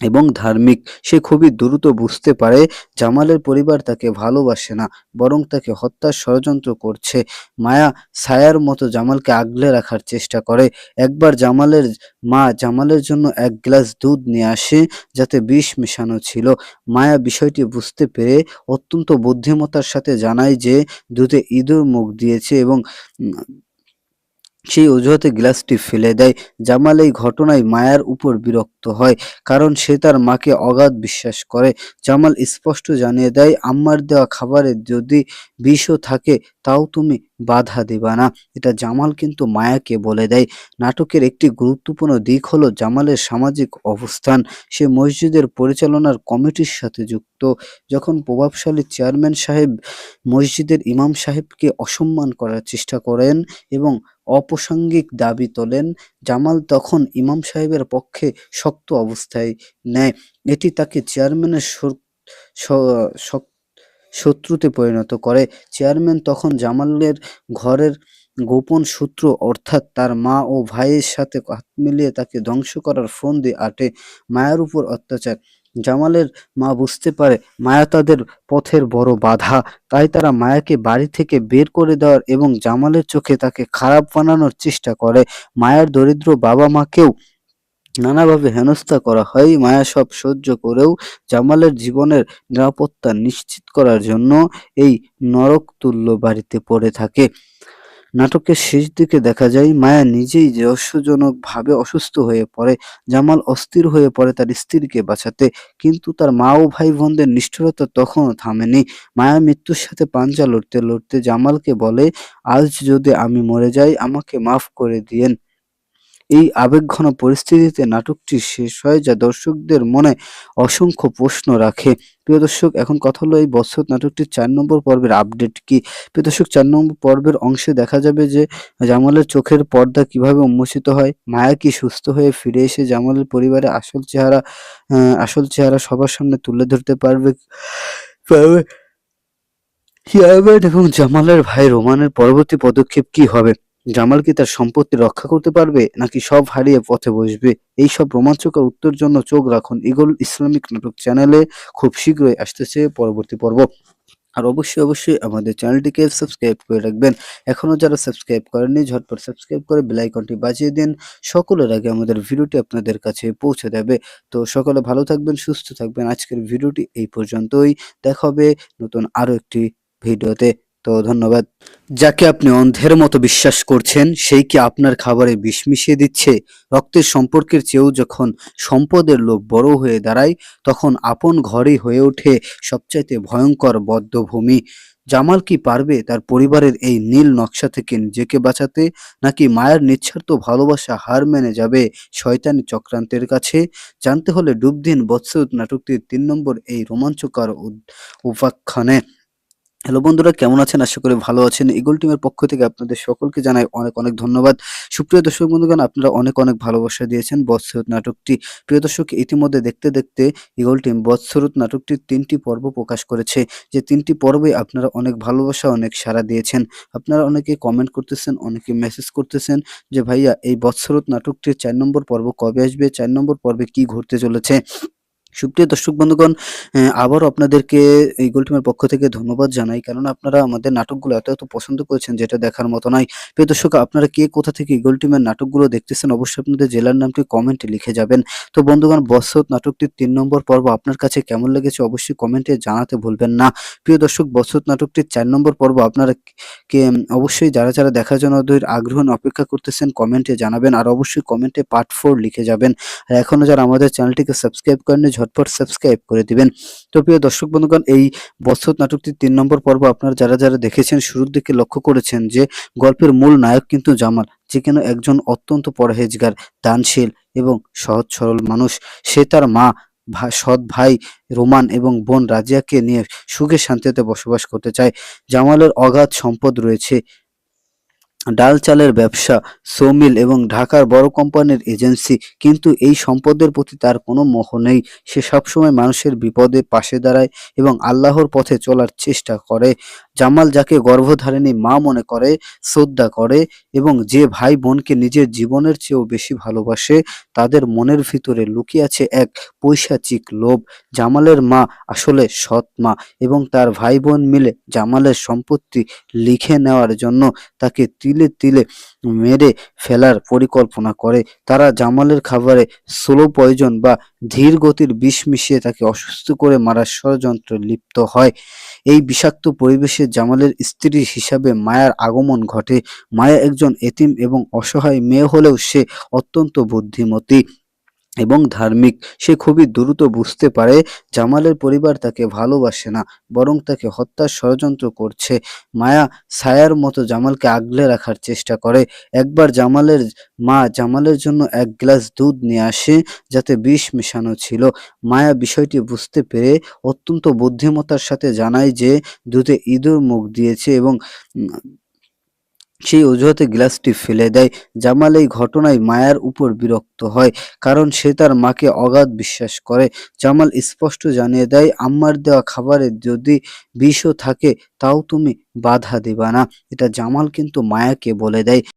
Speaker 7: এবং ধার্মিক। সে খুবই দ্রুত বুঝতে পারে জামালের পরিবার তাকে ভালোবাসে না, বরং তাকে হত্যার ষড়যন্ত্র করছে। মায়া ছায়ার মতো জামালকে আগলে রাখার চেষ্টা করে। একবার জামালের মা জামালের জন্য ১ গ্লাস দুধ নিয়ে আসে যাতে বিষ মেশানো ছিল। মায়া বিষয়টি বুঝতে পেরে অত্যন্ত বুদ্ধিমত্তার সাথে জানায় যে দুধে ইঁদুর মুখ দিয়েছে এবং সেই অজুহাতে গ্লাসটি ফেলে দেয়। জামাল এই ঘটনায় মায়ার উপর বিরক্ত হয়, কারণ সে তার মাকে অগাধ বিশ্বাস করে। জামাল স্পষ্ট জানিয়ে দেয়, আম্মার দেওয়া খাবারে যদি বিষও থাকে তাও তুমি বাধা দিবা না। এটা জামাল কিন্তু মায়াকে বলে দেয়। নাটকের একটি গুরুত্বপূর্ণ দিক হলো জামালের সামাজিক অবস্থান। সে মসজিদের পরিচালনার কমিটির সাথে যুক্ত। যখন প্রভাবশালী চেয়ারম্যান সাহেব মসজিদের ইমাম সাহেবকে অসম্মান করার চেষ্টা করেন এবং অপ্রাসঙ্গিক দাবি তোলেন, জামাল তখন ইমাম সাহেবের পক্ষে শক্ত অবস্থায় নেয়। এটি তাকে চেয়ারম্যানের শত্রুতে পরিণত করে। চেয়ারম্যান তখন জামালের ঘরের গোপন সূত্র অর্থাৎ তার মা ও ভাইয়ের সাথে হাত মিলিয়ে তাকে ধ্বংস করার ফন্দি আঁটে। মায়ের উপর অত্যাচার। জামালের মা বুঝতে পারে মায়া তাদের পথের বড় বাধা, তাই তারা মায়াকে বাড়ি থেকে বের করে দেওয়ার এবং জামালের চোখে তাকে খারাপ বানানোর চেষ্টা করে। মায়ের দরিদ্র বাবা মাকেও নানাভাবে হেনস্থা করা হয়। মায়া সব সহ্য করেও জামালের জীবনের নিরাপত্তা নিশ্চিত করার জন্য এই নরকতুল্য বাড়িতে পড়ে থাকে। নাটকের শেষ দিকে দেখা যায় মায়া নিজেই রহস্যজনকভাবে অসুস্থ হয়ে পড়ে। জামাল অস্থির হয়ে পড়ে তার স্ত্রীকে বাঁচাতে, কিন্তু তার মা ও ভাই বোনদের নিষ্ঠুরতা তখনও থামেনি। মায়া মৃত্যুর সাথে পাঞ্জা লড়তে লড়তে জামালকে বলে, আজ যদি আমি মরে যাই আমাকে মাফ করে দিয়েন। এই আবেগঘন পরিস্থিতিতে নাটকটি শেষ হয়, যা দর্শকদের মনে অসংখ্য প্রশ্ন রাখে। প্রিয় দর্শক, এখন কথা হলো এই বৎসরত নাটকটির ৪ নম্বর পর্বের আপডেট কি। প্রিয় দর্শক, ৪ নম্বর পর্বের অংশে দেখা যাবে যে জামালের চোখের পর্দা কিভাবে উন্মোচিত হয়, মায়া কি সুস্থ হয়ে ফিরে এসে জামালের পরিবারের আসল চেহারা সবার সামনে তুলে ধরতে পারবে চেয়ারম্যান এবং জামালের ভাই রোমানের পরবর্তী পদক্ষেপ কি হবে। জামাল কি তার সম্পত্তি রক্ষা করতে পারবে নাকি সব হারিয়ে পথে বসবে? এই সব রোমাঞ্চকর উত্তর জন্য চোখ রাখুন ইগল ইসলামিক নাটক চ্যানেলে। খুব শীঘ্রই আসতেছে পরবর্তী পর্ব। আর অবশ্যই অবশ্যই আমাদের চ্যানেলটিকে সাবস্ক্রাইব করে রাখবেন। এখনো যারা সাবস্ক্রাইব করেননি ঝটপট সাবস্ক্রাইব করে বেল আইকনটি বাজিয়ে দিন। সকলের আগে আমাদের ভিডিওটি আপনাদের কাছে পৌঁছে দেবে। তো সকলে ভালো থাকবেন, সুস্থ থাকবেন। আজকের ভিডিওটি এই পর্যন্তই। দেখা হবে নতুন আরো একটি ভিডিওতে। তো ধন্যবাদ। যাকে আপনি অন্ধের মতো বিশ্বাস করছেন সেই কি আপনার খাবারে বিষ মিশিয়ে দিচ্ছে? রক্তের সম্পর্কের চেয়েও যখন সম্পদের লোভ বড় হয়ে দাঁড়ায় তখন আপন ঘরই হয়ে ওঠে সবচাইতে ভয়ঙ্কর বদ্ধভূমি। জামাল কি পারবে তার পরিবারের এই নীল নকশা থেকে নিজেকে বাঁচাতে, নাকি মায়ের নিঃস্বার্থ ভালোবাসা হার মেনে যাবে শয়তানি চক্রান্তের কাছে? জানতে হলে ডুব দিন বৎসরত নাটকটির ৩ নম্বর এই রোমাঞ্চকর উপাখ্যানে। হ্যালো বন্ধুরা, কেমন আছেন? আশা করি ভালো আছেন। ইগল টিমের পক্ষ থেকে আপনাদের সকলকে জানাই অনেক অনেক ধন্যবাদ। সুপ্রিয় দর্শক বন্ধুগণ, আপনারা অনেক অনেক ভালোবাসা দিয়েছেন বৎসরত নাটকটি। প্রিয় দর্শক, ইতিমধ্যে দেখতে দেখতে ইগল টিম বৎসরত নাটকটির ৩টি পর্ব প্রকাশ করেছে। যে ৩টি পর্বে আপনারা অনেক ভালোবাসা, অনেক সাড়া দিয়েছেন। আপনারা অনেকে কমেন্ট করতেছেন, অনেকে মেসেজ করতেছেন যে ভাইয়া এই বৎসরত নাটকটির ৪ নম্বর পর্ব কবে আসবে, ৪ নম্বর পর্বে কি ঘটতে চলেছে। সুপ্রিয় দর্শক বন্ধুগণ, আবারও আপনাদেরকে ইগল টিমের পক্ষ থেকে ধন্যবাদ জানাই, কারণ আপনারা আমাদের নাটকগুলো এত এত পছন্দ করেছেন যেটা দেখার মতো নয়। প্রিয় দর্শক, আপনারা কে কোথা থেকে ইগল টিমের নাটকগুলো দেখতেছেন অবশ্যই আপনাদের জেলার নামটি কমেন্টে লিখে যাবেন। তো বন্ধুগণ, বৎসরত নাটকটির ৩ নম্বর পর্ব আপনার কাছে কেমন লেগেছে অবশ্যই কমেন্টে জানাতে ভুলবেন না। প্রিয় দর্শক, বৎসরত নাটকটির ৪ নম্বর পর্ব আপনারা কে অবশ্যই যারা যারা দেখার জন্য ওদের আগ্রহ নিয়ে অপেক্ষা করতেছেন কমেন্টে জানাবেন, আর অবশ্যই কমেন্টে পার্ট 4 লিখে যাবেন। আর এখনো যারা আমাদের চ্যানেলটিকে সাবস্ক্রাইব করেননি ঝটপট সাবস্ক্রাইব করে দিবেন। তো প্রিয় দর্শক বন্ধুগণ, এই বৎসরত নাটকটির ৩ নম্বর পর্ব আপনারা যারা যারা দেখেছেন শুরুর দিকে লক্ষ্য করেছেন যে গল্পের মূল নায়ক কিন্তু জামাল, যে কিনা একজন অত্যন্ত পরহেজগার, দানশীল এবং সহজ সরল মানুষ। সে তার মা, সৎ ভাই রোমান এবং বোন রাজিয়াকে নিয়ে সুখে শান্তিতে বসবাস করতে চায়। জামালের অগাধ সম্পদ রয়েছে, ডাল চালের ব্যবসা, সৌমিল এবং ঢাকার বড় কোম্পানির এজেন্সি, কিন্তু এই সম্পদের প্রতি তার কোনো মোহ নেই। সে সবসময় মানুষের বিপদে পাশে দাঁড়ায় এবং আল্লাহর পথে চলার চেষ্টা করে। জামাল যাকে গর্ভধারিণী মা মনে করে, শ্রদ্ধা করে এবং যে ভাই বোনকে নিজের জীবনের চেয়েও বেশি ভালোবাসে, তাদের মনের ভিতরে লুকিয়ে আছে এক পৈশাচিক লোভ। জামালের মা আসলে সৎ মা এবং তার ভাই বোন মিলে জামালের সম্পত্তি লিখে নেওয়ার জন্য তাকে তিলে তিলে মেরে ফেলার পরিকল্পনা করে। তারা জামালের খাবারে স্লো পয়জন বা ধীর গতির বিষ মিশিয়ে তাকে অসুস্থ করে মারার ষড়যন্ত্রে লিপ্ত হয়। এই বিষাক্ত পরিবেশে জামালের স্ত্রী হিসাবে মায়ার আগমন ঘটে। মায়া একজন এতিম এবং অসহায় মেয়ে হলেও সে অত্যন্ত বুদ্ধিমতী এবং ধার্মিক। সে খুবই দ্রুত বুঝতে পারে জামালের পরিবার তাকে ভালোবাসে না, বরং তাকে হত্যার ষড়যন্ত্র করছে। মায়া ছায়ার মতো জামালকে আগলে রাখার চেষ্টা করে। একবার জামালের মা জামালের জন্য ১ গ্লাস দুধ নিয়ে আসে যাতে বিষ মেশানো ছিল। মায়া বিষয়টি বুঝতে পেরে অত্যন্ত বুদ্ধিমত্তার সাথে জানায় যে দুধে ইঁদুর মুখ দিয়েছে এবং সেই অজুহাতে গ্লাসটি ফেলে দেয়। জামাল এই ঘটনায় মায়ার উপর বিরক্ত হয়, কারণ সে তার মাকে অগাধ বিশ্বাস করে। জামাল স্পষ্ট জানিয়ে দেয়, আম্মার দেওয়া খাবারে যদি বিষও থাকে তাও তুমি বাধা দিবা না। এটা জামাল কিন্তু মায়াকে বলে দেয়।